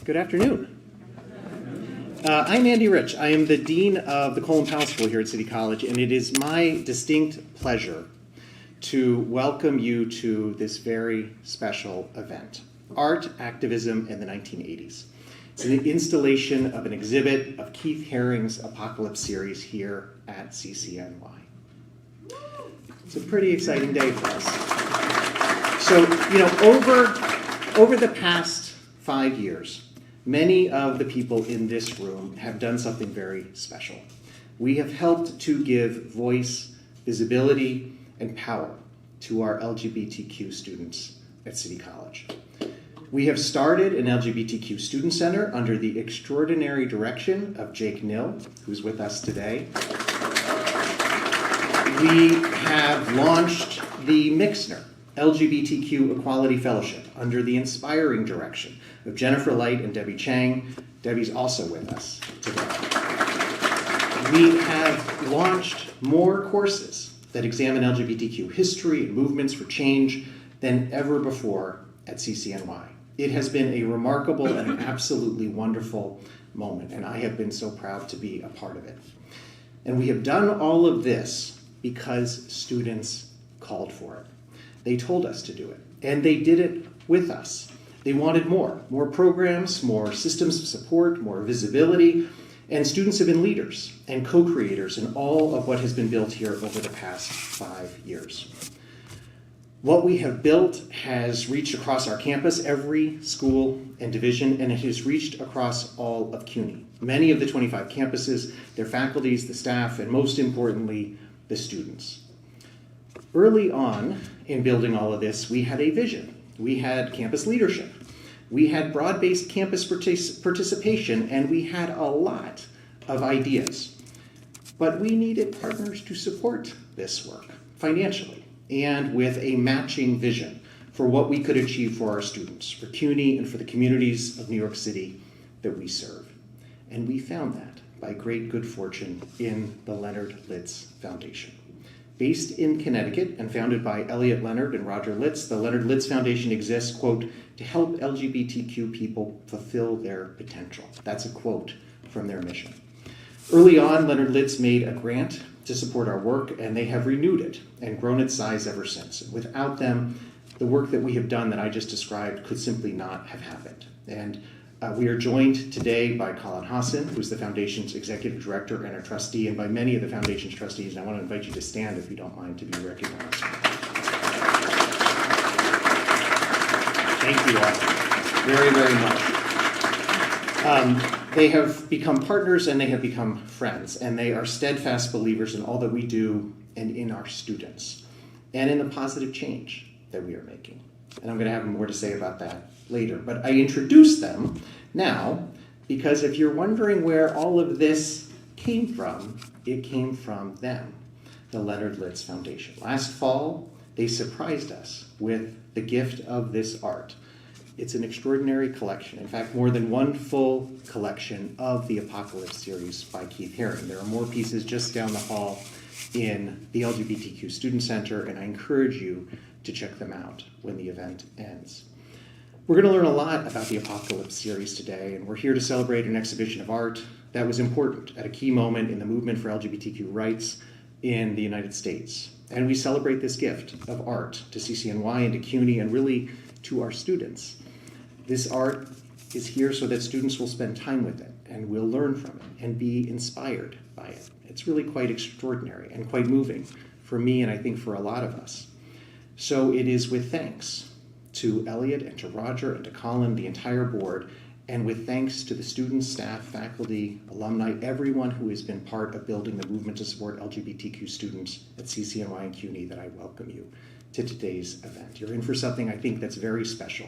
Good afternoon. I'm Andy Rich. I am the Dean of the Colin Powell School here at City College, and it is my distinct pleasure to welcome you to this very special event, Art, Activism in the 1980s. It's an installation of an exhibit of Keith Haring's Apocalypse series here at CCNY. It's a pretty exciting day for us. So, over the past 5 years, many of the people in this room have done something very special. We have helped to give voice, visibility, and power to our LGBTQ students at City College. We have started an LGBTQ Student Center under the extraordinary direction of Jake Nill, who's with us today. We have launched the Mixner LGBTQ Equality Fellowship under the inspiring direction of Jennifer Light and Debbie Chang. Debbie's also with us today. We have launched more courses that examine LGBTQ history and movements for change than ever before at CCNY. It has been a remarkable and an absolutely wonderful moment, and I have been so proud to be a part of it. And we have done all of this because students called for it. They told us to do it, and they did it with us. They wanted more programs, more systems of support, more visibility, and students have been leaders and co-creators in all of what has been built here over the past 5 years. What we have built has reached across our campus, every school and division, and it has reached across all of CUNY. Many of the 25 campuses, their faculties, the staff, and most importantly, the students. Early on in building all of this, we had a vision. We had campus leadership. We had broad-based campus participation, and we had a lot of ideas. But we needed partners to support this work financially and with a matching vision for what we could achieve for our students, for CUNY, and for the communities of New York City that we serve. And we found that by great good fortune in the Leonard Litz Foundation. Based in Connecticut and founded by Elliot Leonard and Roger Litz, the Leonard Litz Foundation exists, quote, to help LGBTQ people fulfill their potential. That's a quote from their mission. Early on, Leonard Litz made a grant to support our work, and they have renewed it and grown its size ever since. Without them, the work that we have done that I just described could simply not have happened. And we are joined today by Colin, who's the Foundation's Executive Director and a trustee, and by many of the Foundation's trustees. And I want to invite you to stand, if you don't mind, to be recognized. Thank you all very, very much. They have become partners and they have become friends, and they are steadfast believers in all that we do and in our students, and in the positive change that we are making. And I'm going to have more to say about that later. But I introduce them now because if you're wondering where all of this came from, it came from them, the Leonard Litz Foundation. Last fall, they surprised us with the gift of this art. It's an extraordinary collection. In fact, more than one full collection of the Apocalypse series by Keith Haring. There are more pieces just down the hall in the LGBTQ Student Center, and I encourage you to check them out when the event ends. We're going to learn a lot about the Apocalypse series today, and we're here to celebrate an exhibition of art that was important at a key moment in the movement for LGBTQ rights in the United States. And we celebrate this gift of art to CCNY and to CUNY and really to our students. This art is here so that students will spend time with it and will learn from it and be inspired by it. It's really quite extraordinary and quite moving for me and I think for a lot of us. So it is with thanks to Elliot and to Roger and to Colin, the entire board, and with thanks to the students, staff, faculty, alumni, everyone who has been part of building the movement to support LGBTQ students at CCNY and CUNY that I welcome you to today's event. You're in for something I think that's very special.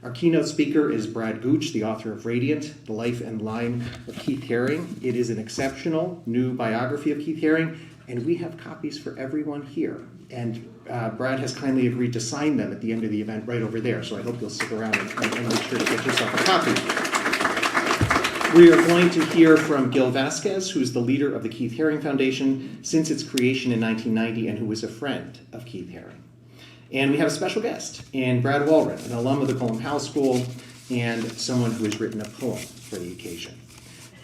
Our keynote speaker is Brad Gooch, the author of Radiant, The Life and Line of Keith Haring. It is an exceptional new biography of Keith Haring, and we have copies for everyone here. And Brad has kindly agreed to sign them at the end of the event right over there, so I hope you'll stick around and make sure to get yourself a copy. We are going to hear from Gil Vasquez, who's the leader of the Keith Haring Foundation since its creation in 1990 and who was a friend of Keith Haring. And we have a special guest in Brad Walren, an alum of the Colin Powell School and someone who has written a poem for the occasion.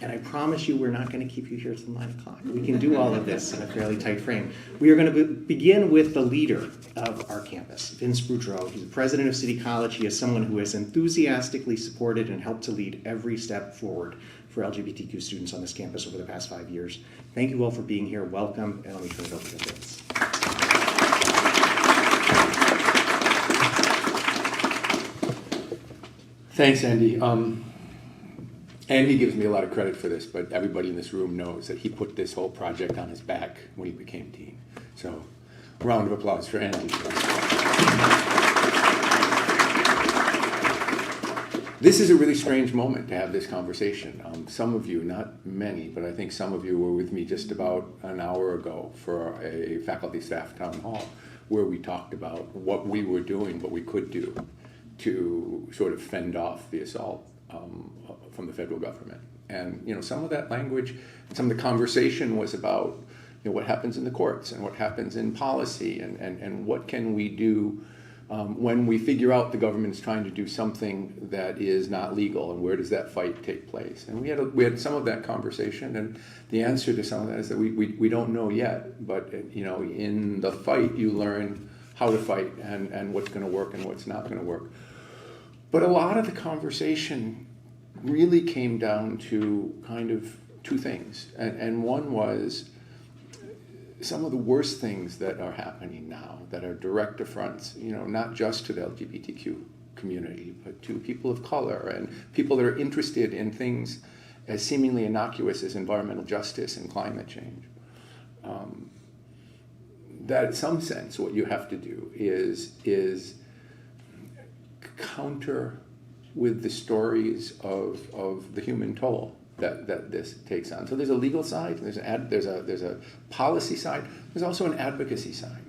And I promise you we're not going to keep you here till 9 o'clock. We can do all of this in a fairly tight frame. We are going to begin with the leader of our campus, Vince Boudreau. He's the president of City College. He is someone who has enthusiastically supported and helped to lead every step forward for LGBTQ students on this campus over the past 5 years. Thank you all for being here. Welcome, and let me turn it over to Vince. Thanks, Andy. Andy gives me a lot of credit for this, but everybody in this room knows that he put this whole project on his back when he became dean. So, round of applause for Andy. This is a really strange moment to have this conversation. Some of you, not many, but I think some of you were with me just about an hour ago for a faculty staff town hall where we talked about what we were doing, what we could do to sort of fend off the assault from the federal government. And some of that language, some of the conversation was about what happens in the courts and what happens in policy and what can we do when we figure out the government is trying to do something that is not legal, and where does that fight take place? And we had some of that conversation, and the answer to some of that is that we don't know yet, but in the fight you learn how to fight and what's going to work and what's not going to work. But a lot of the conversation really came down to kind of two things. And one was some of the worst things that are happening now that are direct affronts, not just to the LGBTQ community, but to people of color and people that are interested in things as seemingly innocuous as environmental justice and climate change. That in some sense what you have to do is counter with the stories of the human toll that this takes on. So there's a legal side, there's a policy side, there's also an advocacy side.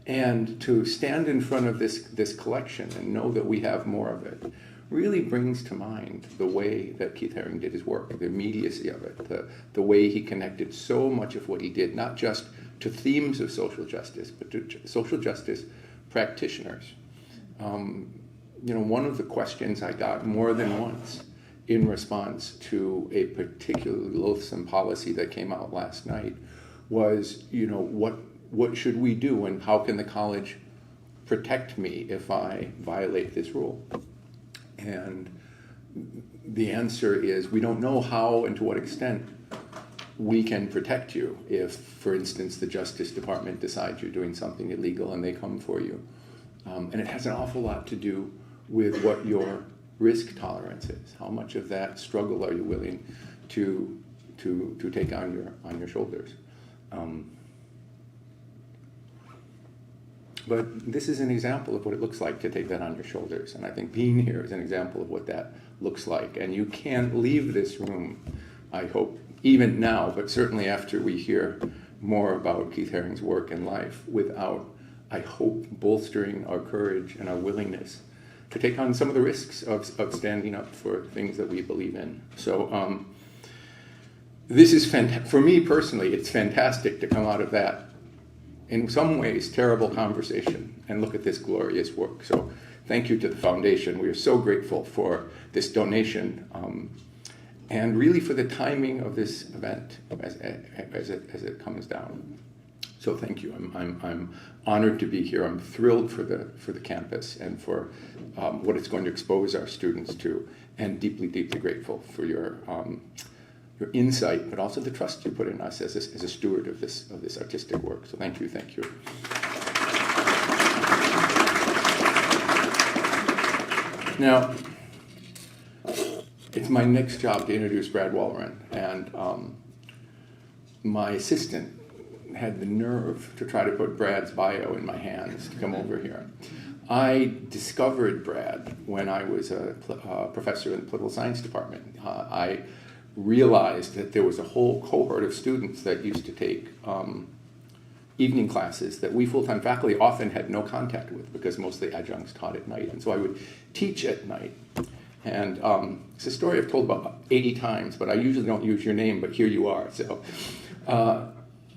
And to stand in front of this collection and know that we have more of it really brings to mind the way that Keith Haring did his work, the immediacy of it, the way he connected so much of what he did, not just to themes of social justice, but to social justice practitioners. One of the questions I got more than once in response to a particularly loathsome policy that came out last night was, what should we do and how can the college protect me if I violate this rule? And the answer is we don't know how and to what extent we can protect you if, for instance, the Justice Department decides you're doing something illegal and they come for you. And it has an awful lot to do with what your risk tolerance is. How much of that struggle are you willing to take on your shoulders? But this is an example of what it looks like to take that on your shoulders. And I think being here is an example of what that looks like. And you can't leave this room, I hope, even now, but certainly after we hear more about Keith Haring's work and life, without, I hope, bolstering our courage and our willingness to take on some of the risks of standing up for things that we believe in. So this is, for me personally, it's fantastic to come out of that, in some ways, terrible conversation and look at this glorious work. So thank you to the foundation. We are so grateful for this donation and really for the timing of this event as it comes down. So thank you. I'm honored to be here. I'm thrilled for the campus and for what it's going to expose our students to, and deeply, deeply grateful for your insight, but also the trust you put in us as a steward of this artistic work. So thank you. Now, it's my next job to introduce Brad Walleran, and my assistant had the nerve to try to put Brad's bio in my hands to come over here. I discovered Brad when I was a professor in the political science department. I realized that there was a whole cohort of students that used to take evening classes that we full-time faculty often had no contact with because most of the adjuncts taught at night. And so I would teach at night. And it's a story I've told about 80 times, but I usually don't use your name, but here you are. So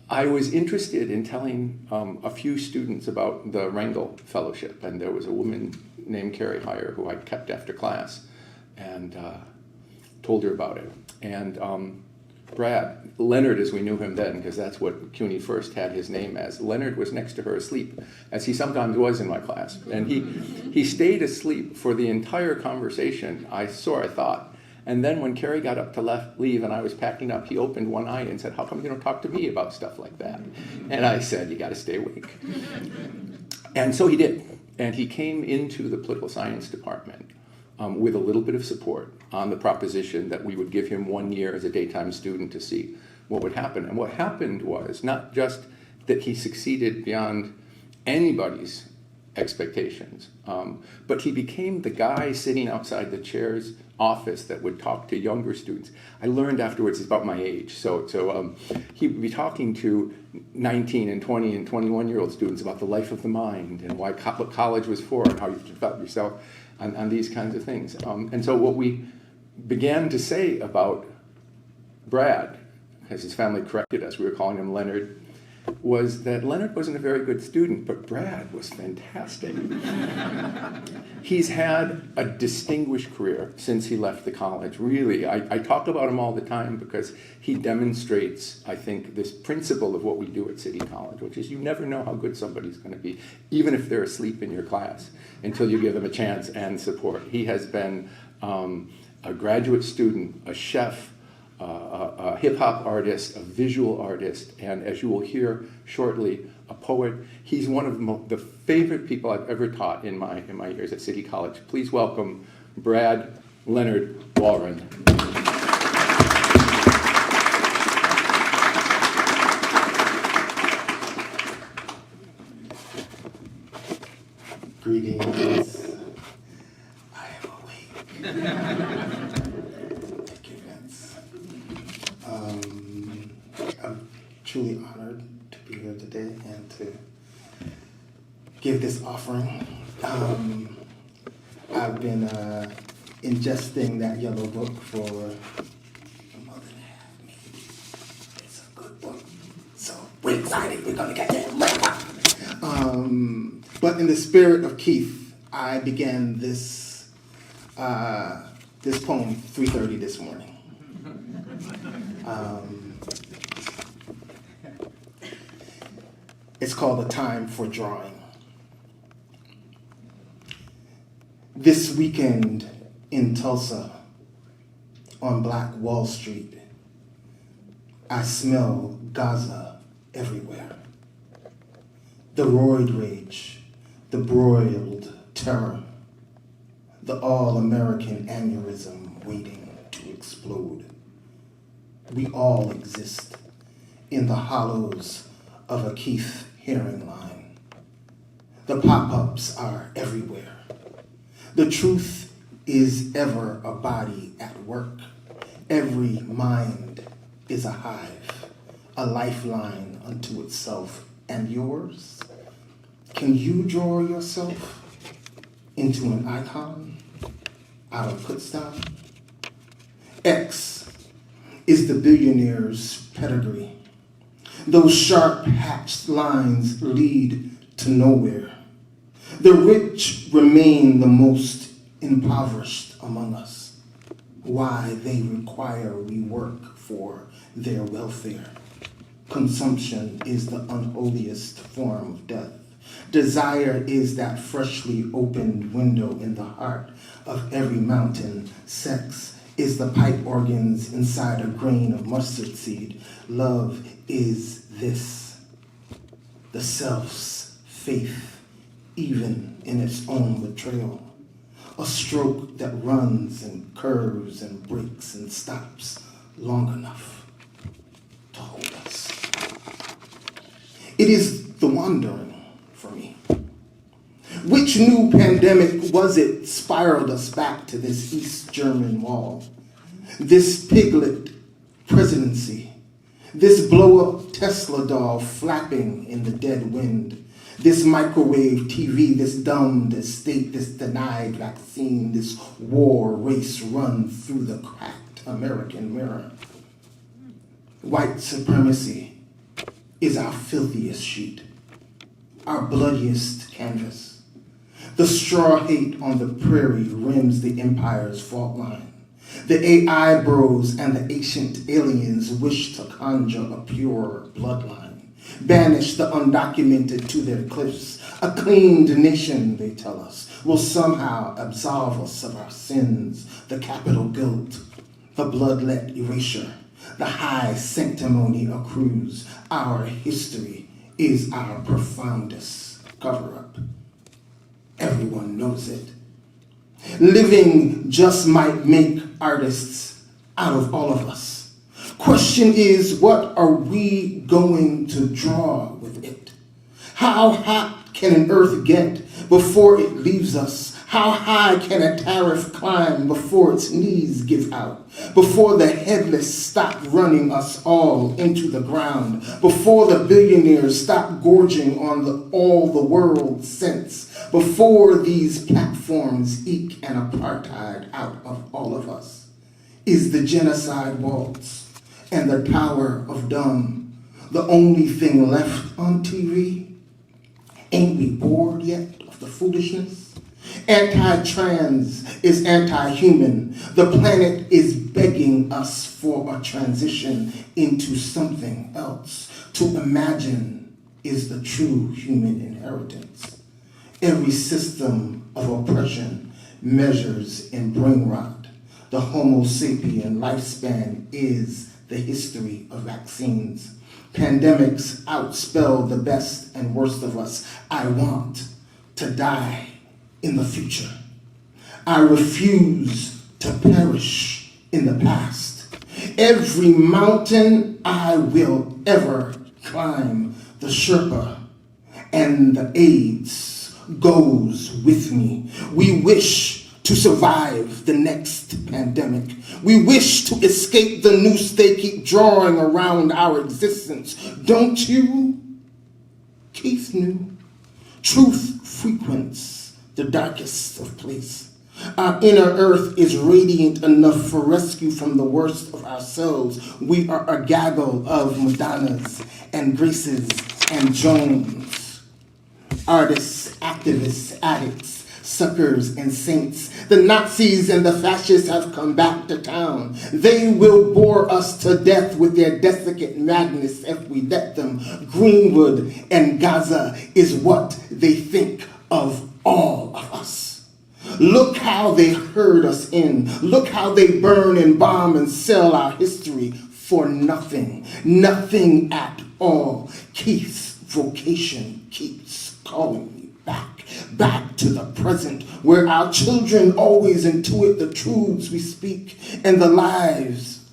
I was interested in telling a few students about the Wrangell Fellowship, and there was a woman named Carrie Heyer who I kept after class and told her about it. And Brad, Leonard as we knew him then, because that's what CUNY first had his name as, Leonard was next to her asleep, as he sometimes was in my class. And he stayed asleep for the entire conversation, I thought. And then when Carrie got up to leave and I was packing up, he opened one eye and said, "How come you don't talk to me about stuff like that?" And I said, "You got to stay awake." And so he did. And he came into the political science department with a little bit of support on the proposition that we would give him 1 year as a daytime student to see what would happen. And what happened was not just that he succeeded beyond anybody's expectations, but he became the guy sitting outside the chair's office that would talk to younger students. I learned afterwards it's about my age, so he would be talking to 19 and 20 and 21-year-old students about the life of the mind and what college was for and how you develop yourself on these kinds of things. And so what we began to say about Brad, as his family corrected us, we were calling him Leonard, was that Leonard wasn't a very good student, but Brad was fantastic. He's had a distinguished career since he left the college, really. I talk about him all the time because he demonstrates, I think, this principle of what we do at City College, which is you never know how good somebody's going to be, even if they're asleep in your class, until you give them a chance and support. He has been a graduate student, a chef, a hip-hop artist, a visual artist, and as you will hear shortly, a poet. He's one of the favorite people I've ever taught in my years at City College. Please welcome Brad Leonard Walren. Greetings. I am awake. I'm truly honored to be here today and to give this offering. I've been ingesting that yellow book for a month and a half, maybe. It's a good book. So we're excited. We're going to get there. But in the spirit of Keith, I began this poem 3:30 this morning. It's called A Time for Drawing. This weekend in Tulsa, on Black Wall Street, I smell Gaza everywhere. The roid rage, the broiled terror, the all-American aneurysm waiting to explode. We all exist in the hollows of a Keith Haring line. The pop-ups are everywhere. The truth is ever a body at work. Every mind is a hive, a lifeline unto itself. And yours? Can you draw yourself into an icon out of Kutztown? X is the billionaire's pedigree. Those sharp hatched lines lead to nowhere. The rich remain the most impoverished among us. Why they require we work for their welfare. Consumption is the unholiest form of death. Desire is that freshly opened window in the heart of every mountain. Sex is the pipe organs inside a grain of mustard seed. Love is this, the self's faith, even in its own betrayal. A stroke that runs and curves and breaks and stops long enough to hold us. It is the wandering for me. Which new pandemic was it spiraled us back to this East German wall? This piglet presidency, this blow-up Tesla doll flapping in the dead wind, this microwave TV, this dumbed estate, this denied vaccine, this war race run through the cracked American mirror. White supremacy is our filthiest sheet, our bloodiest canvas. The straw hate on the prairie rims the empire's fault line. The AI bros and the ancient aliens wish to conjure a purer bloodline. Banish the undocumented to their cliffs. A cleaned nation, they tell us, will somehow absolve us of our sins, the capital guilt, the bloodlet erasure, the high sanctimony accrues. Our history is our profoundest cover-up. Everyone knows it. Living just might make artists out of all of us. Question is, what are we going to draw with it? How hot can an earth get before it leaves us? How high can a tariff climb before its knees give out? Before the headless stop running us all into the ground? Before the billionaires stop gorging on all the world's sense? Before these platforms eke an apartheid out of all of us? Is the genocide waltz and the Tower of Dumb the only thing left on TV? Ain't we bored yet of the foolishness? Anti-trans is anti-human. The planet is begging us for a transition into something else. To imagine is the true human inheritance. Every system of oppression measures in brain rot. The Homo sapien lifespan is the history of vaccines. Pandemics outspell the best and worst of us. I want to die in the future. I refuse to perish in the past. Every mountain I will ever climb, the Sherpa and the AIDS goes with me. We wish to survive the next pandemic. We wish to escape the noose they keep drawing around our existence. Don't you? Keith knew. Truth frequents the darkest of places. Our inner earth is radiant enough for rescue from the worst of ourselves. We are a gaggle of Madonnas and Graces and Jones. Artists, activists, addicts, suckers, and saints. The Nazis and the fascists have come back to town. They will bore us to death with their desiccant madness if we let them. Greenwood and Gaza is what they think of all of us. Look how they herd us in. Look how they burn and bomb and sell our history for nothing. Nothing at all. Keith's vocation keeps calling me back to the present, where our children always intuit the truths we speak and the lies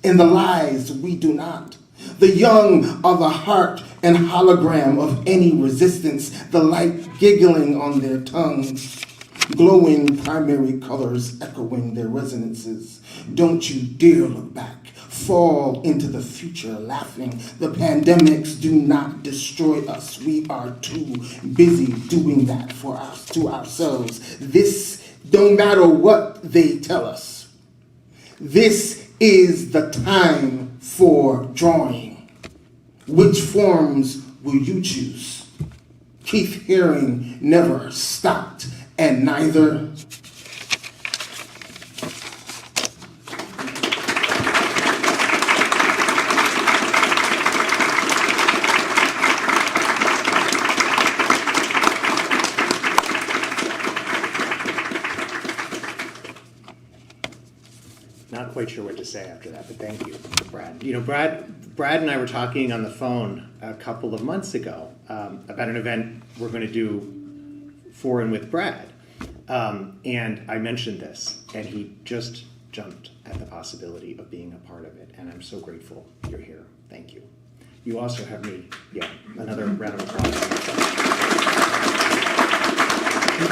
we do not. The young are the heart and hologram of any resistance, the light giggling on their tongues, glowing primary colors echoing their resonances. Don't you dare look back. Fall into the future laughing. The pandemics do not destroy us. We are too busy doing that to ourselves. This don't matter what they tell us. This is the time for drawing. Which forms will you choose? Keith Haring never stopped, and neither Not quite sure what to say after that, but thank you, Brad. You know, Brad and I were talking on the phone a couple of months ago about an event we're going to do for and with Brad. And I mentioned this, and he just jumped at the possibility of being a part of it. And I'm so grateful you're here. Thank you. You also have me, another round of applause.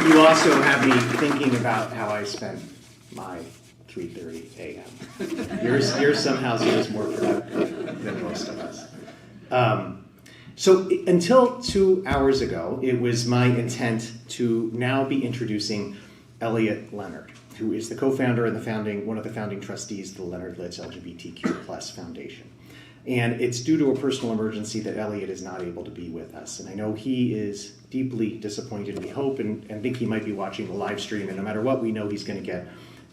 You also have me thinking about how I spent my 3:30 a.m. Yours somehow seems more productive than most of us. So until 2 hours ago, it was my intent to now be introducing Elliot Leonard, who is the co-founder and one of the founding trustees of the Leonard Litz LGBTQ+ Foundation. And it's due to a personal emergency that Elliot is not able to be with us. And I know he is deeply disappointed. We hope and think he might be watching the live stream. And no matter what, we know he's going to get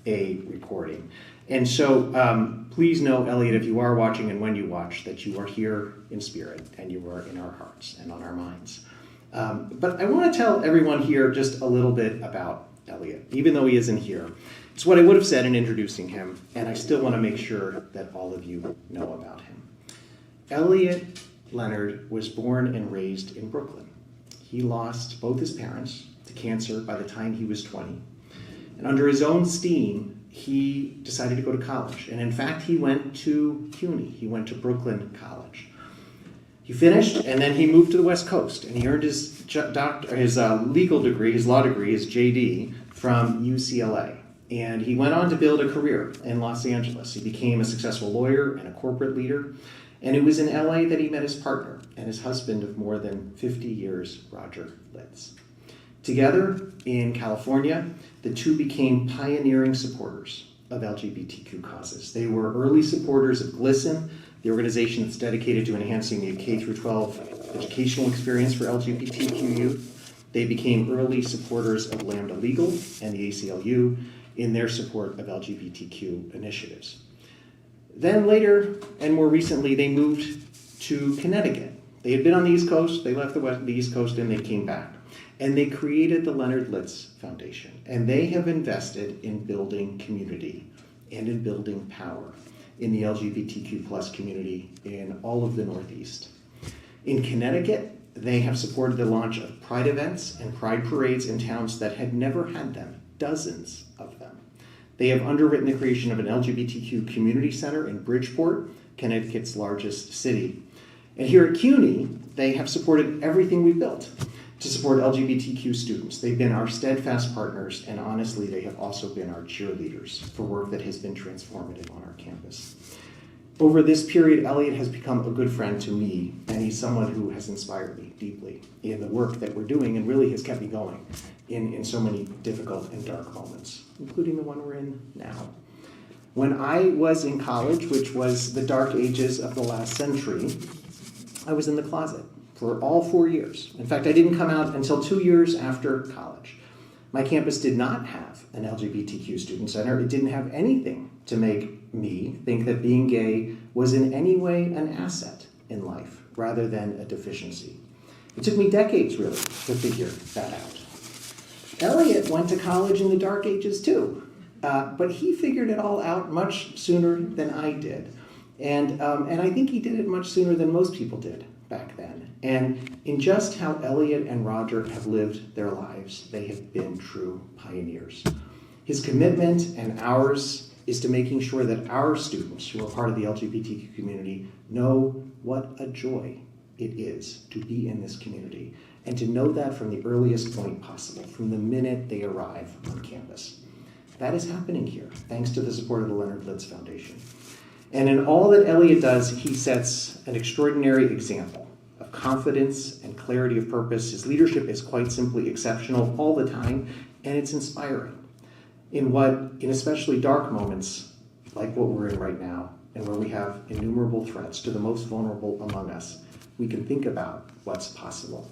a recording. And so please know, Elliot, if you are watching and when you watch, that you are here in spirit and you are in our hearts and on our minds. But I want to tell everyone here just a little bit about Elliot, even though he isn't here. It's what I would have said in introducing him, and I still want to make sure that all of you know about him. Elliot Leonard was born and raised in Brooklyn. He lost both his parents to cancer by the time he was 20. And under his own steam, he decided to go to college. And in fact, he went to CUNY. He went to Brooklyn College. He finished, and then he moved to the West Coast, and he earned his legal degree, his law degree, his JD, from UCLA. And he went on to build a career in Los Angeles. He became a successful lawyer and a corporate leader. And it was in LA that he met his partner and his husband of more than 50 years, Roger Litz. Together in California, the two became pioneering supporters of LGBTQ causes. They were early supporters of GLSEN, the organization that's dedicated to enhancing the K-12 educational experience for LGBTQ youth. They became early supporters of Lambda Legal and the ACLU in their support of LGBTQ initiatives. Then later, and more recently, they moved to Connecticut. They had been on the East Coast, they left the East Coast, and they came back. And they created the Leonard Litz Foundation. And they have invested in building community and in building power in the LGBTQ plus community in all of the Northeast. In Connecticut, they have supported the launch of pride events and pride parades in towns that had never had them, dozens of them. They have underwritten the creation of an LGBTQ community center in Bridgeport, Connecticut's largest city. And here at CUNY, they have supported everything we've built to support LGBTQ students. They've been our steadfast partners, and honestly, they have also been our cheerleaders for work that has been transformative on our campus. Over this period, Elliot has become a good friend to me, and he's someone who has inspired me deeply in the work that we're doing and really has kept me going in so many difficult and dark moments, including the one we're in now. When I was in college, which was the dark ages of the last century, I was in the closet for all 4 years. In fact, I didn't come out until 2 years after college. My campus did not have an LGBTQ student center. It didn't have anything to make me think that being gay was in any way an asset in life rather than a deficiency. It took me decades, really, to figure that out. Elliot went to college in the dark ages, too, but he figured it all out much sooner than I did. And I think he did it much sooner than most people did back then. And in just how Elliot and Roger have lived their lives, they have been true pioneers. His commitment and ours is to making sure that our students who are part of the LGBTQ community know what a joy it is to be in this community and to know that from the earliest point possible, from the minute they arrive on campus. That is happening here, thanks to the support of the Leonard Litz Foundation. And in all that Elliot does, he sets an extraordinary example of confidence and clarity of purpose. His leadership is quite simply exceptional all the time, and it's inspiring. In especially dark moments like what we're in right now, and where we have innumerable threats to the most vulnerable among us, we can think about what's possible.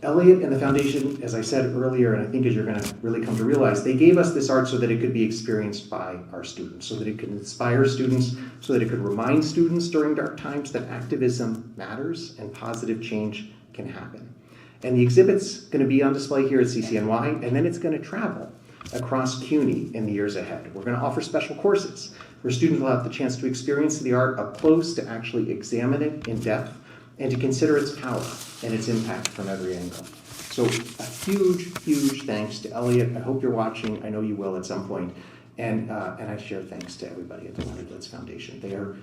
Elliot and the foundation, as I said earlier, and I think as you're going to really come to realize, they gave us this art so that it could be experienced by our students, so that it could inspire students, so that it could remind students during dark times that activism matters and positive change can happen. And the exhibit's going to be on display here at CCNY, and then it's going to travel across CUNY in the years ahead. We're going to offer special courses where students will have the chance to experience the art up close, to actually examine it in depth, and to consider its power and its impact from every angle. So a huge, huge thanks to Elliot. I hope you're watching. I know you will at some point. And I share thanks to everybody at the Leonard Litz Foundation. They are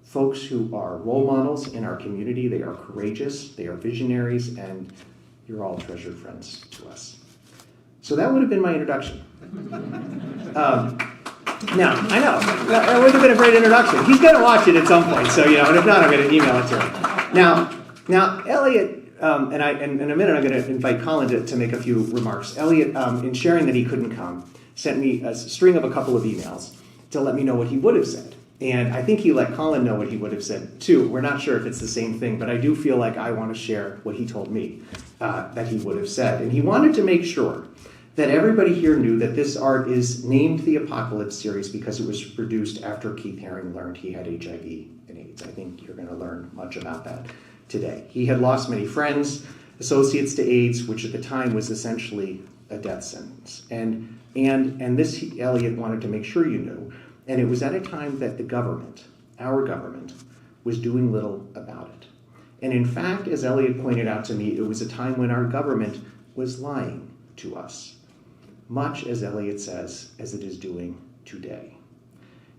folks who are role models in our community. They are courageous, they are visionaries, and you're all treasured friends to us. So that would have been my introduction. Now, I know, that would have been a great introduction. He's going to watch it at some point, so, and if not, I'm going to email it to him. Now, Elliot, and in a minute I'm going to invite Colin to make a few remarks. Elliot, in sharing that he couldn't come, sent me a string of a couple of emails to let me know what he would have said And I think he let Colin know what he would have said too. We're not sure if it's the same thing, but I do feel like I want to share what he told me that he would have said. And he wanted to make sure that everybody here knew that this art is named the Apocalypse series because it was produced after Keith Haring learned he had HIV and AIDS. I think you're going to learn much about that today. He had lost many friends, associates to AIDS, which at the time was essentially a death sentence. And this Eliot wanted to make sure you knew. And it was at a time that the government, our government, was doing little about it. And in fact, as Eliot pointed out to me, it was a time when our government was lying to us, much as Eliot says, as it is doing today.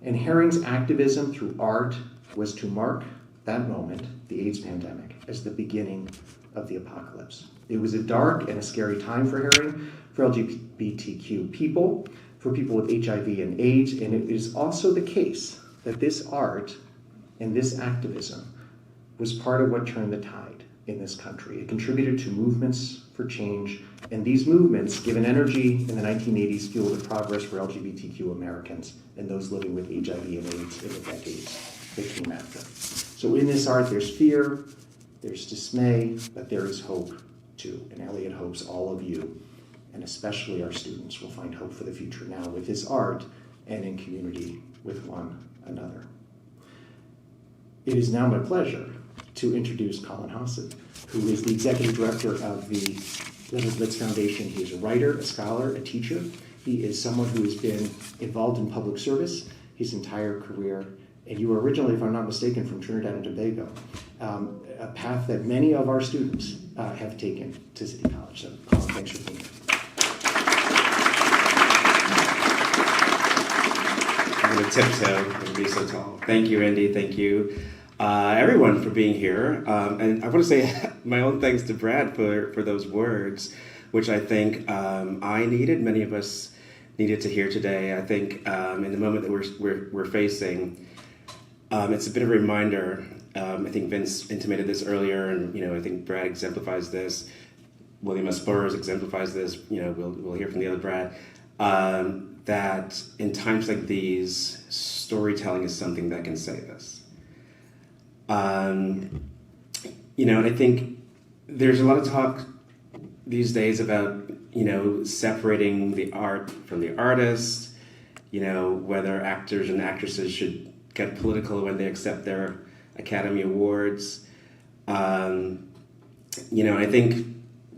And Haring's activism through art was to mark that moment, the AIDS pandemic, as the beginning of the apocalypse. It was a dark and a scary time for Haring, for LGBTQ people, for people with HIV and AIDS, and it is also the case that this art and this activism was part of what turned the tide in this country. It contributed to movements for change, and these movements, given energy in the 1980s, fueled the progress for LGBTQ Americans and those living with HIV and AIDS in the decades that came after. So in this art, there's fear, there's dismay, but there is hope too. And Eliot hopes all of you, and especially our students, will find hope for the future now with his art and in community with one another. It is now my pleasure to introduce Colin Hassan, who is the executive director of the Leonard Litz Foundation. He is a writer, a scholar, a teacher. He is someone who has been involved in public service his entire career. And you were originally, if I'm not mistaken, from Trinidad and Tobago, a path that many of our students have taken to City College. So, Colin, thanks for being here. I'm going to tiptoe and be so tall. Thank you, Andy. Thank you, everyone, for being here. And I want to say my own thanks to Brad for those words, which I think I needed. Many of us needed to hear today. I think in the moment that we're facing, it's a bit of a reminder. I think Vince intimated this earlier, and I think Brad exemplifies this. William S. Burroughs exemplifies this. We'll hear from the other Brad. That in times like these, storytelling is something that can save us. And I think there's a lot of talk these days about, separating the art from the artist, whether actors and actresses should get political when they accept their Academy Awards. I think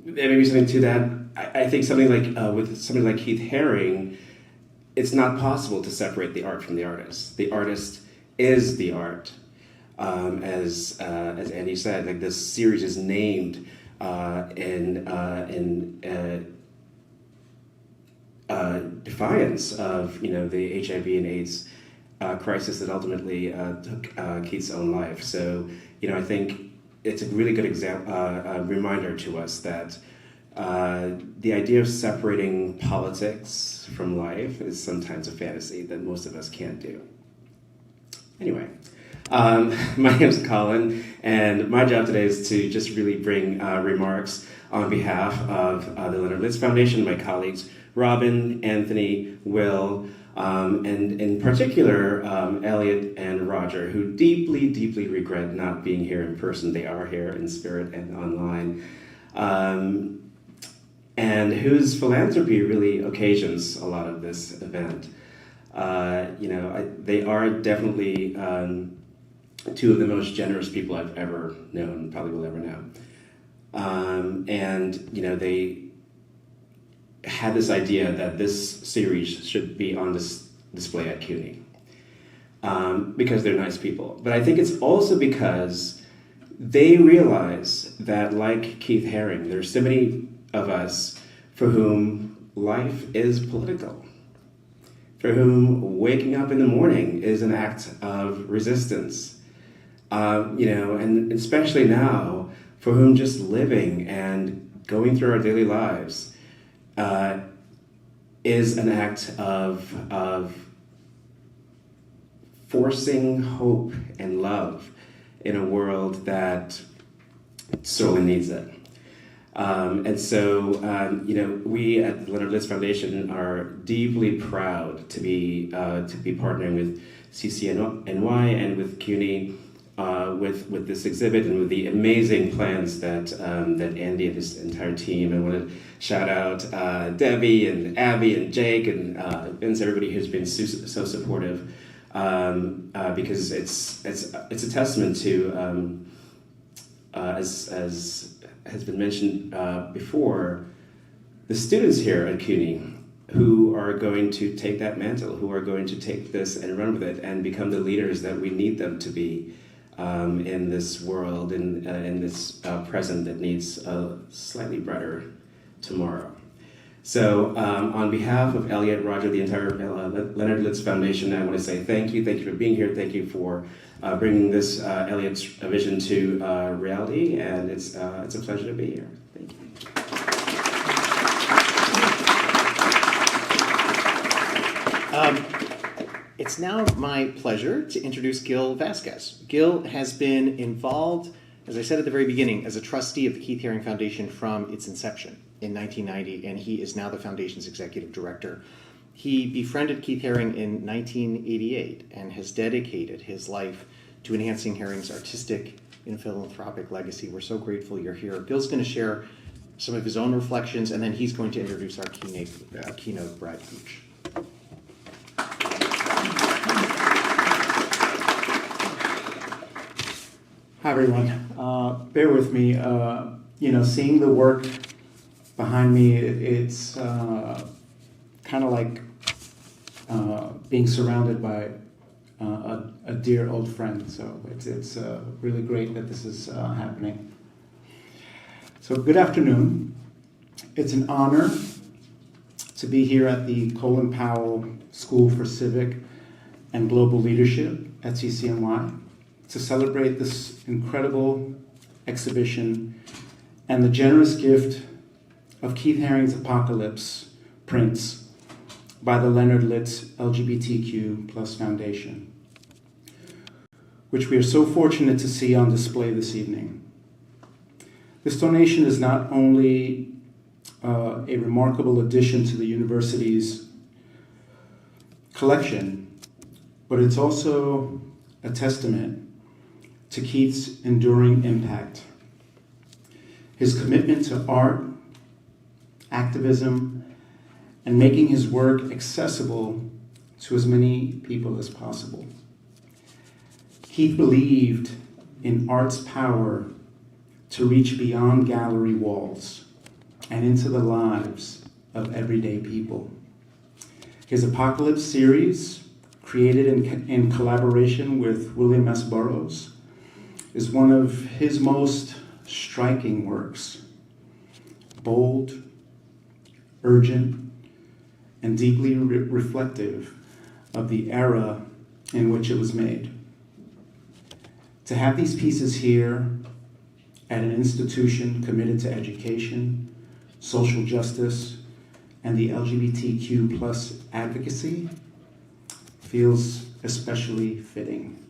there may be something to that. I think something like with somebody like Keith Haring, it's not possible to separate the art from the artist. The artist is the art. As Andy said, like this series is named in defiance of the HIV and AIDS crisis that ultimately took Keith's own life. So I think it's a really good reminder to us that the idea of separating politics from life is sometimes a fantasy that most of us can't do. Anyway. My name's Colin, and my job today is to just really bring remarks on behalf of the Leonard Litz Foundation, my colleagues Robin, Anthony, Will, and in particular Eliot and Roger, who deeply, deeply regret not being here in person. They are here in spirit and online, and whose philanthropy really occasions a lot of this event. They are definitely two of the most generous people I've ever known, probably will ever know. They had this idea that this series should be on this display at CUNY because they're nice people. But I think it's also because they realize that, like Keith Haring, there's so many of us for whom life is political, for whom waking up in the morning is an act of resistance. And especially now, for whom just living and going through our daily lives is an act of forcing hope and love in a world that sorely needs it. We at the Leonard Litz Foundation are deeply proud to be partnering with CCNY and with CUNY, with this exhibit and with the amazing plans that Andy and his entire team. I want to shout out Debbie and Abby and Jake and Vince, everybody who's been so supportive, because it's a testament to, as has been mentioned before, the students here at CUNY who are going to take that mantle, who are going to take this and run with it and become the leaders that we need them to be in this world, in this present that needs a slightly brighter tomorrow. So on behalf of Elliot, Roger, the entire Leonard Litz Foundation, I want to say thank you for being here, thank you for bringing this Elliot's vision to reality, and it's a pleasure to be here. Thank you. It's now my pleasure to introduce Gil Vasquez. Gil has been involved, as I said at the very beginning, as a trustee of the Keith Haring Foundation from its inception in 1990, and he is now the foundation's executive director. He befriended Keith Haring in 1988 and has dedicated his life to enhancing Haring's artistic and philanthropic legacy. We're so grateful you're here. Gil's going to share some of his own reflections, and then he's going to introduce our keynote, Brad Gooch. Hi everyone. Bear with me. Seeing the work behind me, it's kind of like being surrounded by a dear old friend. So it's really great that this is happening. So good afternoon. It's an honor to be here at the Colin Powell School for Civic and Global Leadership at CCNY to celebrate this incredible exhibition and the generous gift of Keith Haring's Apocalypse prints by the Leonard Litz LGBTQ Plus Foundation, which we are so fortunate to see on display this evening. This donation is not only a remarkable addition to the university's collection, but it's also a testament to Keith's enduring impact. His commitment to art, activism, and making his work accessible to as many people as possible. Keith believed in art's power to reach beyond gallery walls and into the lives of everyday people. His Apocalypse series, created in collaboration with William S. Burroughs, is one of his most striking works. Bold, urgent, and deeply reflective of the era in which it was made. To have these pieces here at an institution committed to education, social justice, and the LGBTQ plus advocacy feels especially fitting.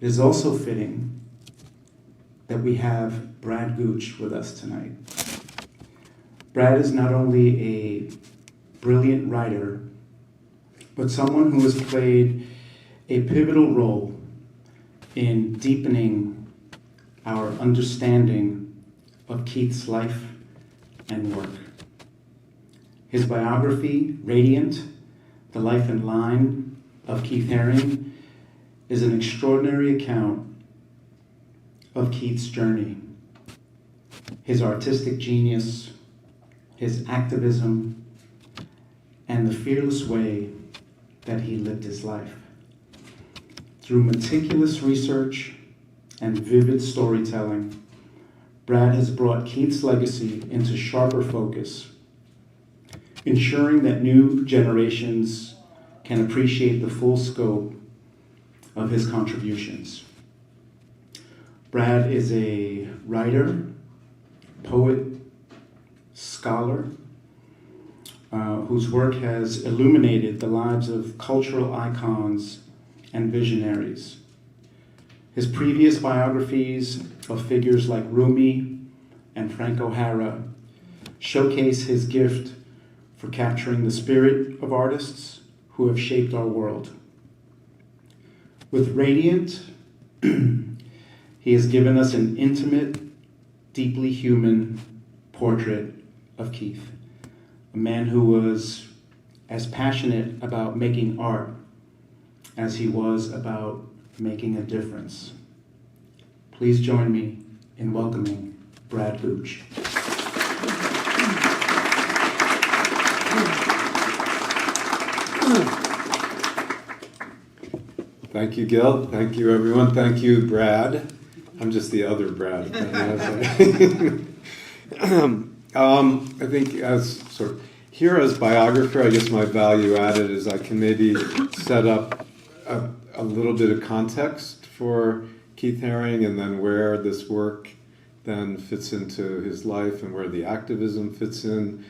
It is also fitting that we have Brad Gooch with us tonight. Brad is not only a brilliant writer, but someone who has played a pivotal role in deepening our understanding of Keith's life and work. His biography, Radiant, The Life and Line of Keith Haring, is an extraordinary account of Keith's journey, his artistic genius, his activism, and the fearless way that he lived his life. Through meticulous research and vivid storytelling, Brad has brought Keith's legacy into sharper focus, ensuring that new generations can appreciate the full scope of his contributions. Brad is a writer, poet, scholar, whose work has illuminated the lives of cultural icons and visionaries. His previous biographies of figures like Rumi and Frank O'Hara showcase his gift for capturing the spirit of artists who have shaped our world. With Radiant, he has given us an intimate, deeply human portrait of Keith, a man who was as passionate about making art as he was about making a difference. Please join me in welcoming Brad Gooch. Thank you, Gil. Thank you, everyone. Thank you, Brad. I'm just the other Brad. I think as sort of here as biographer, I guess my value added is I can maybe set up a little bit of context for Keith Haring and then where this work then fits into his life and where the activism fits in.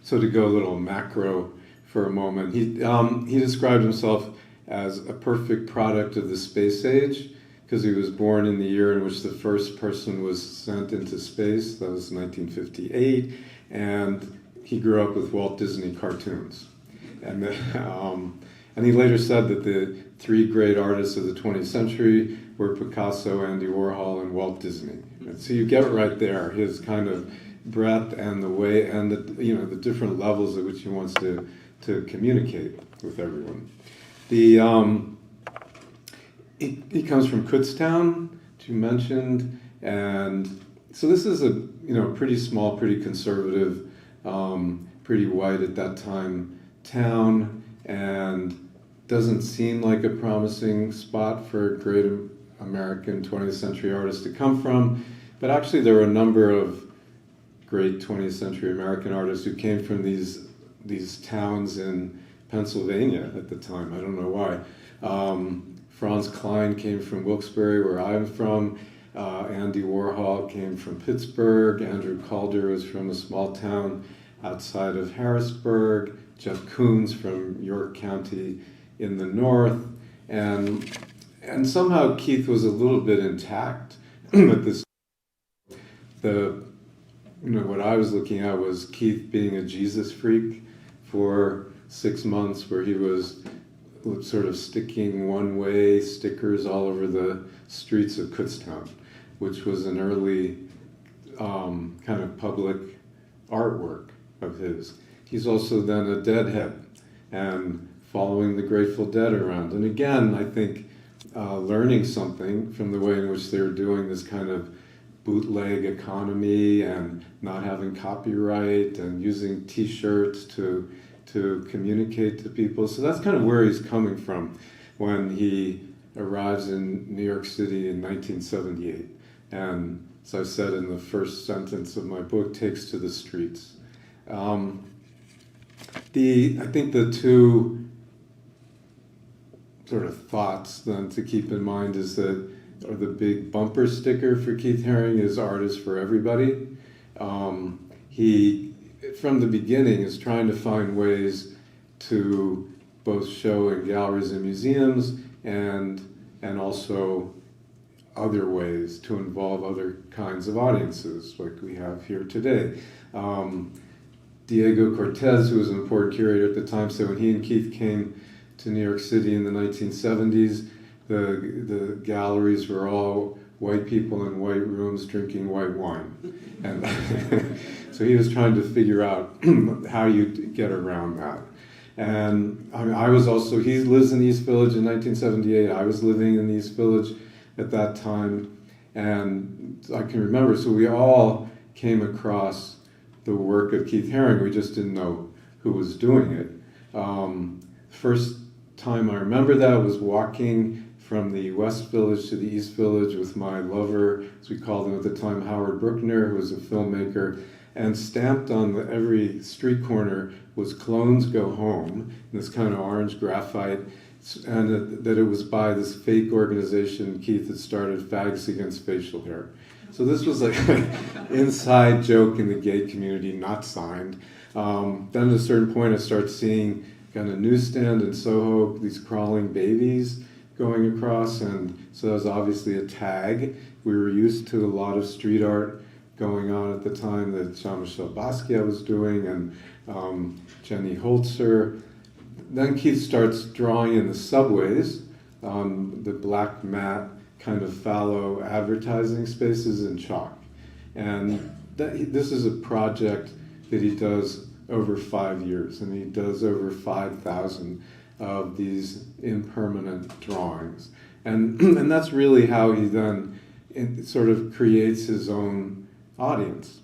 So to go a little macro for a moment, he described himself as a perfect product of the space age because he was born in the year in which the first person was sent into space. That was 1958, and he grew up with Walt Disney cartoons. And he later said that the three great artists of the 20th century were Picasso, Andy Warhol, and Walt Disney. And so you get right there his kind of breadth and the way and the different levels at which he wants to communicate with everyone. He comes from Kutztown, which you mentioned, and so this is a pretty small, pretty conservative, pretty white at that time town, and doesn't seem like a promising spot for a great American 20th century artist to come from. But actually, there were a number of great 20th century American artists who came from these towns in Pennsylvania at the time. I don't know why. Franz Klein came from Wilkes-Barre, where I'm from. Andy Warhol came from Pittsburgh. Andrew Calder was from a small town outside of Harrisburg. Jeff Koons from York County in the north. And somehow Keith was a little bit intact. But what I was looking at was Keith being a Jesus freak for 6 months, where he was sort of sticking one-way stickers all over the streets of Kutztown, which was an early kind of public artwork of his. He's also then a Deadhead and following the Grateful Dead around. And again, I think learning something from the way in which they were doing this kind of bootleg economy and not having copyright and using T-shirts to communicate to people. So that's kind of where he's coming from when he arrives in New York City in 1978. And as I said in the first sentence of my book, takes to the streets. I think the two sort of thoughts then to keep in mind is that, or the big bumper sticker for Keith Haring is art is for everybody. He, from the beginning, is trying to find ways to both show in galleries and museums and also other ways to involve other kinds of audiences like we have here today. Diego Cortez, who was an important curator at the time, said when he and Keith came to New York City in the 1970s, the galleries were all white people in white rooms drinking white wine. And so he was trying to figure out how you get around that. And I mean, he lives in East Village in 1978. I was living in East Village at that time. And I can remember, so we all came across the work of Keith Haring. We just didn't know who was doing it. First time I remember that was walking from the West Village to the East Village with my lover, as we called him at the time, Howard Brookner, who was a filmmaker, and stamped on every street corner was "Clones Go Home," this kind of orange graphite, and that it was by this fake organization Keith had started, Fags Against Facial Hair. So this was like an inside joke in the gay community, not signed. Then at a certain point I started seeing kind of newsstand in Soho, these crawling babies going across, and so that was obviously a tag. We were used to a lot of street art going on at the time that Jean-Michel Basquiat was doing, and Jenny Holzer. Then Keith starts drawing in the subways, the black mat kind of fallow advertising spaces in chalk. And this is a project that he does over 5 years, and he does over 5,000 of these impermanent drawings. And that's really how he then sort of creates his own audience.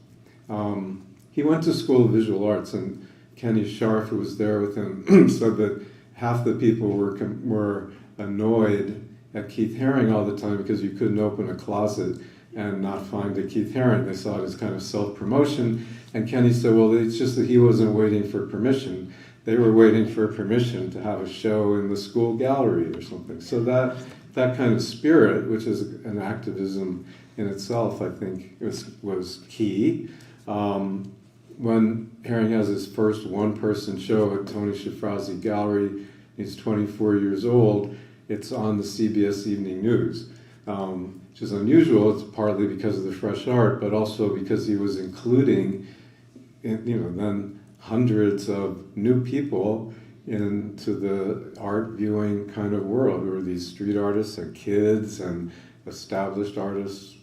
He went to School of Visual Arts, and Kenny Scharf, who was there with him, said that half the people were annoyed at Keith Haring all the time because you couldn't open a closet and not find a Keith Haring. They saw it as kind of self-promotion. And Kenny said, well, it's just that he wasn't waiting for permission. They were waiting for permission to have a show in the school gallery or something. So that kind of spirit, which is an activism in itself, I think was key. When Haring has his first one-person show at Tony Shafrazi Gallery, he's 24 years old, it's on the CBS Evening News, which is unusual. It's partly because of the fresh art, but also because he was including, then hundreds of new people into the art viewing kind of world, where these street artists and kids and established artists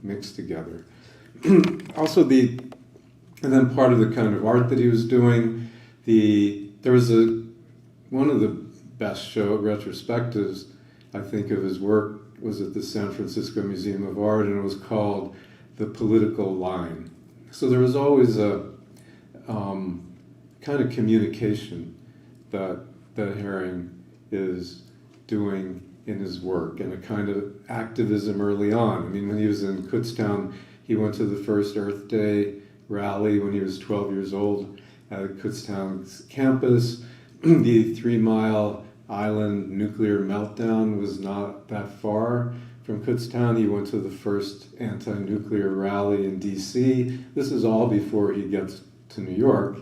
mixed together. Also and then part of the kind of art that he was doing, there was one of the best retrospectives, I think, of his work was at the San Francisco Museum of Art, and it was called The Political Line. So there was always a kind of communication that Haring is doing in his work, and a kind of activism early on. I mean, when he was in Kutztown, he went to the first Earth Day rally when he was 12 years old at Kutztown's campus. The 3 Mile Island nuclear meltdown was not that far from Kutztown. He went to the first anti-nuclear rally in DC. This is all before he gets to New York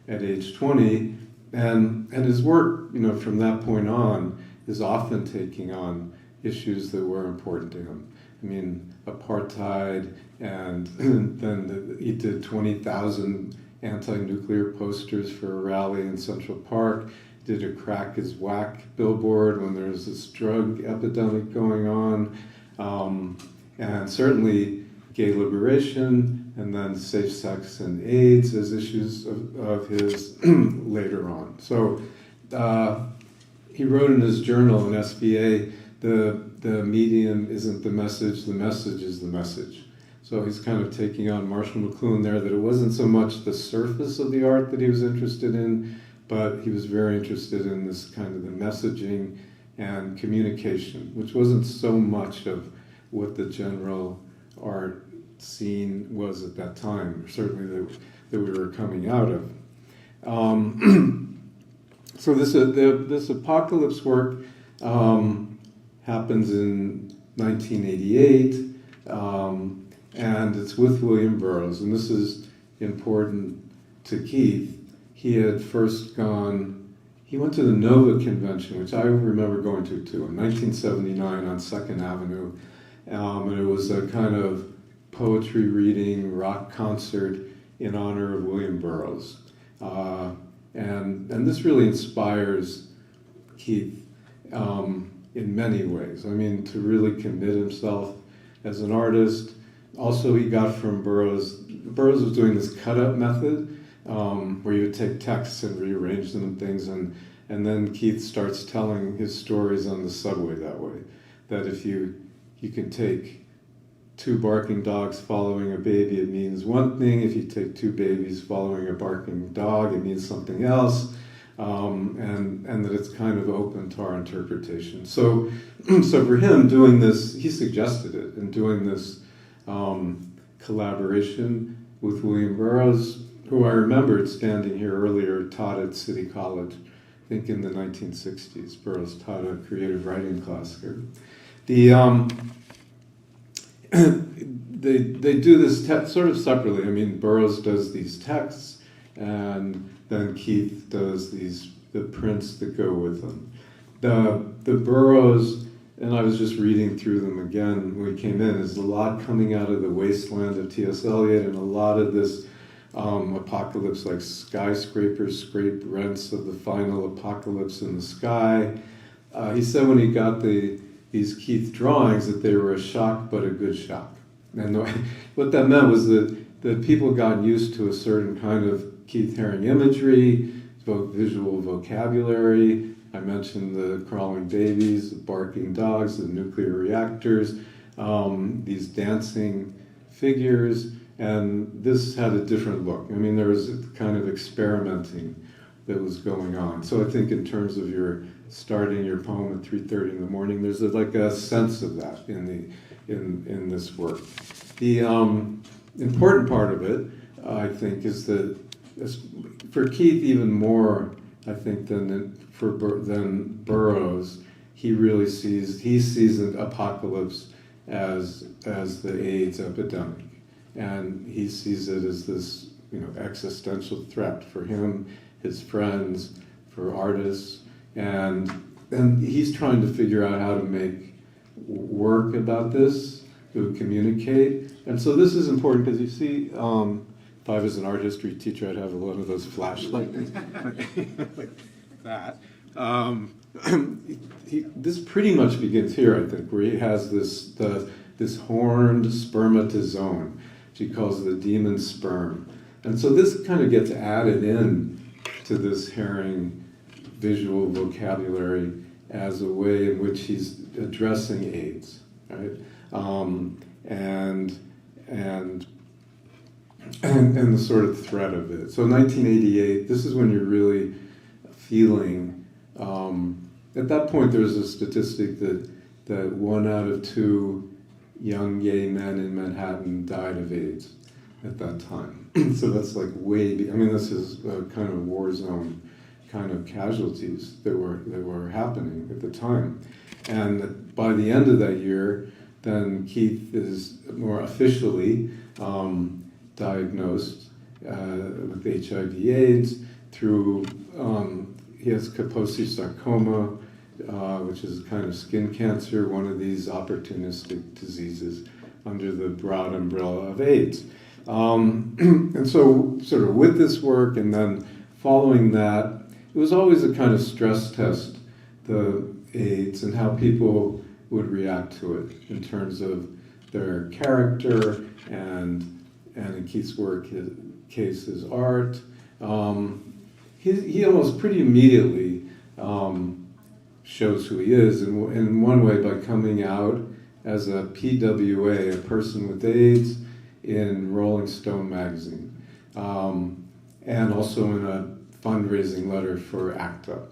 at age 20. And his work, from that point on, is often taking on issues that were important to him. I mean, apartheid, and then he did 20,000 anti-nuclear posters for a rally in Central Park, did a Crack is Whack billboard when there was this drug epidemic going on, and certainly gay liberation, and then safe sex and AIDS as issues of his later on. So he wrote in his journal in SVA, the medium isn't the message is the message. So he's kind of taking on Marshall McLuhan there, that it wasn't so much the surface of the art that he was interested in, but he was very interested in this kind of the messaging and communication, which wasn't so much of what the general art scene was at that time, or certainly that we were coming out of. So this apocalypse work happens in 1988, and it's with William Burroughs, and this is important to Keith. He had first he went to the Nova Convention, which I remember going to too, in 1979 on 2nd Avenue, and it was a kind of poetry reading, rock concert in honor of William Burroughs. And this really inspires Keith in many ways. I mean, to really commit himself as an artist. Also, he got from Burroughs was doing this cut-up method, where you would take texts and rearrange them and things, and then Keith starts telling his stories on the subway that way. That if you can take 2 barking dogs following a baby, it means one thing. If you take 2 babies following a barking dog, it means something else. And that it's kind of open to our interpretation. So for him, doing this, he suggested it, and doing this collaboration with William Burroughs, who I remembered standing here earlier, taught at City College, I think in the 1960s. Burroughs taught a creative writing class here. They do this sort of separately. I mean, Burroughs does these texts, and then Keith does the prints that go with them. The Burroughs and I was just reading through them again when we came in. There's a lot coming out of the wasteland of T.S. Eliot, and a lot of this apocalypse, like skyscrapers scrape rents of the final apocalypse in the sky. He said when he got these Keith drawings that they were a shock, but a good shock. And what that meant was that people got used to a certain kind of Keith Haring imagery, visual vocabulary. I mentioned the crawling babies, the barking dogs, the nuclear reactors, these dancing figures, and this had a different look. I mean, there was a kind of experimenting that was going on. So I think in terms of your starting your poem at 3:30 in the morning, there's like a sense of that in this work. The important part of it, I think, is that for Keith even more, I think, than Burroughs, he really sees an apocalypse as the AIDS epidemic, and he sees it as this existential threat for him, his friends, for artists, and he's trying to figure out how to make work about this, to communicate. And so this is important because you see, if I was an art history teacher, I'd have one of those flashlights like that. This pretty much begins here, I think, where he has this horned spermatozoon, which he calls the demon sperm. And so this kind of gets added in to this Haring visual vocabulary as a way in which he's addressing AIDS, right? And the sort of threat of it. So 1988, this is when you're really feeling, at that point there's a statistic that 1 out of 2 young gay men in Manhattan died of AIDS at that time. So that's like this is a kind of war zone kind of casualties that were happening at the time. And by the end of that year, then Keith is more officially diagnosed with HIV/AIDS through, he has Kaposi sarcoma, which is a kind of skin cancer, one of these opportunistic diseases under the broad umbrella of AIDS. And so sort of with this work and then following that, it was always a kind of stress test, the AIDS, and how people would react to it in terms of their character and in Keith's work, his art. He almost pretty immediately shows who he is in one way by coming out as a PWA, a person with AIDS, in Rolling Stone magazine, and also in a fundraising letter for ACT UP.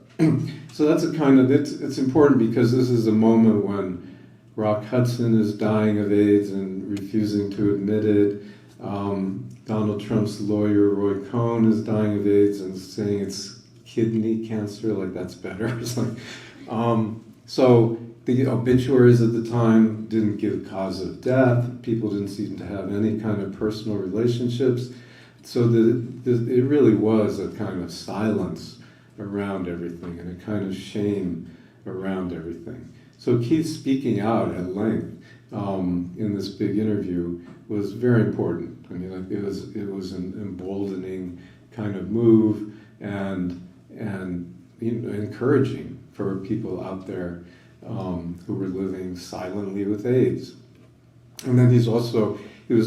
So that's it's important because this is a moment when Rock Hudson is dying of AIDS and refusing to admit it. Donald Trump's lawyer, Roy Cohn, is dying of AIDS and saying it's kidney cancer, like that's better. It's like, so the obituaries at the time didn't give cause of death. People didn't seem to have any kind of personal relationships. So it really was a kind of silence around everything and a kind of shame around everything. So Keith speaking out at length in this big interview was very important. I mean, it was an emboldening kind of move and encouraging for people out there who were living silently with AIDS. And then he was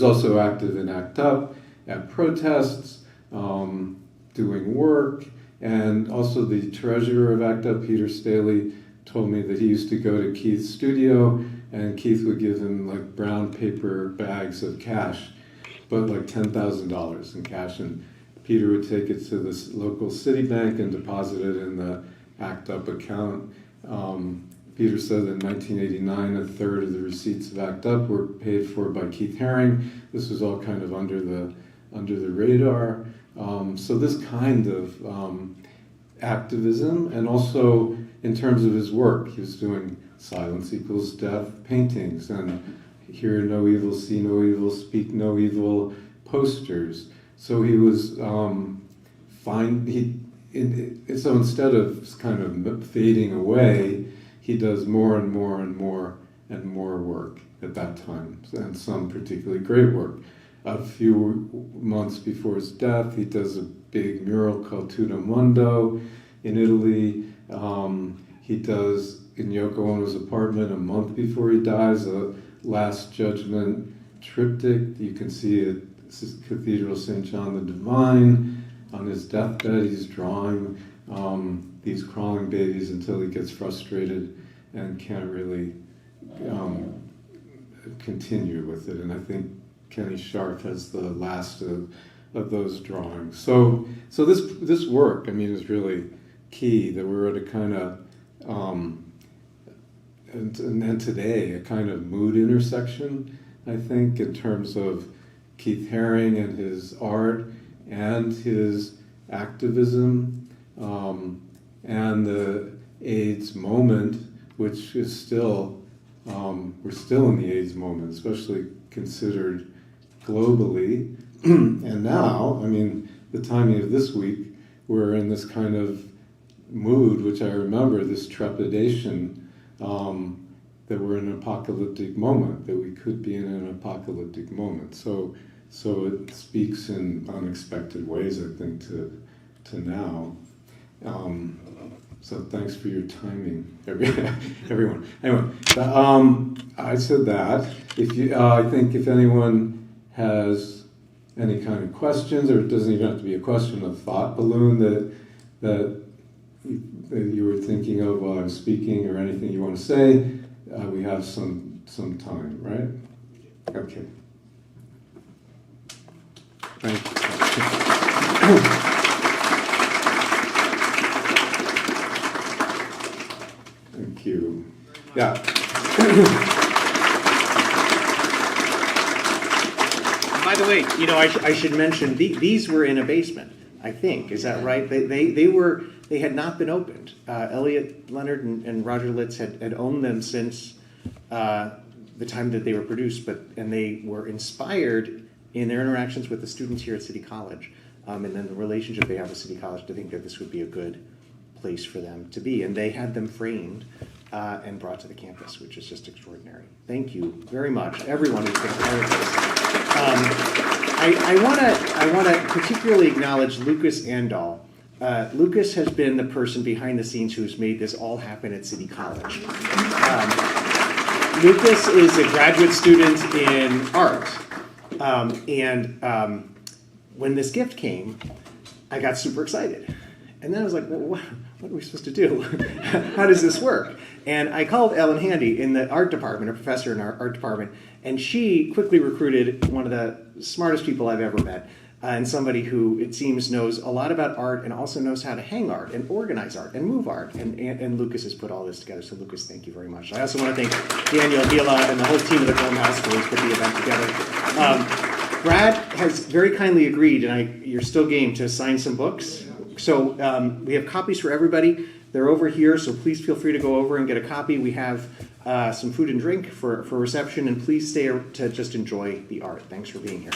also active in ACT UP, at protests, doing work, and also the treasurer of ACT UP, Peter Staley, told me that he used to go to Keith's studio and Keith would give him like brown paper bags of cash, but like $10,000 in cash, and Peter would take it to this local city bank and deposit it in the ACT UP account. Peter said that in 1989, a third of the receipts of ACT UP were paid for by Keith Haring. This was all kind of under the radar. So this kind of activism, and also in terms of his work, he was doing Silence Equals Death paintings, and Hear No Evil, See No Evil, Speak No Evil posters. So he was so instead of kind of fading away, he does more and more and more and more work at that time, and some particularly great work. A few months before his death, he does a big mural called Tutto Mundo in Italy. He does in Yoko Ono's apartment a month before he dies, a Last Judgment triptych. You can see it, Cathedral St. John the Divine. On his deathbed, he's drawing these crawling babies until he gets frustrated and can't really continue with it. And I think Kenny Sharp has the last of those drawings. So this work, I mean, is really key, that we're at a kind of and then today, a kind of mood intersection, I think, in terms of Keith Haring and his art and his activism, and the AIDS moment, which is still, we're still in the AIDS moment, especially considered globally. And now, I mean, the timing of this week, we're in this kind of mood, which I remember, this trepidation, that we're in an apocalyptic moment, that we could be in an apocalyptic moment. So it speaks in unexpected ways, I think, to now. So thanks for your timing, everyone. Anyway, I said that. If you, I think if anyone has any kind of questions, or it doesn't even have to be a question, a thought balloon that you were thinking of while I was speaking, or anything you want to say, we have some time, right? Okay. Thank you. Thank you. Yeah. By the way, you know, I should mention these were in a basement. I think, is that right? They had not been opened. Elliot Leonard and Roger Litz had owned them since the time that they were produced, and they were inspired in their interactions with the students here at City College, and then the relationship they have with City College, to think that this would be a good place for them to be. And they had them framed and brought to the campus, which is just extraordinary. Thank you very much, everyone who's been part of this. I want to particularly acknowledge Lucas Andal. Lucas has been the person behind the scenes who's made this all happen at City College. Lucas is a graduate student in art. When this gift came, I got super excited. And then I was like, well, what are we supposed to do? How does this work? And I called Ellen Handy in the art department, a professor in our art department, and she quickly recruited one of the smartest people I've ever met, and somebody who, it seems, knows a lot about art and also knows how to hang art and organize art and move art. And Lucas has put all this together. So Lucas, thank you very much. I also want to thank Daniel Gila and the whole team of the Film House for put the event together. Brad has very kindly agreed, and you're still game, to sign some books. So we have copies for everybody. They're over here, so please feel free to go over and get a copy. We have some food and drink for reception, and please stay to just enjoy the art. Thanks for being here.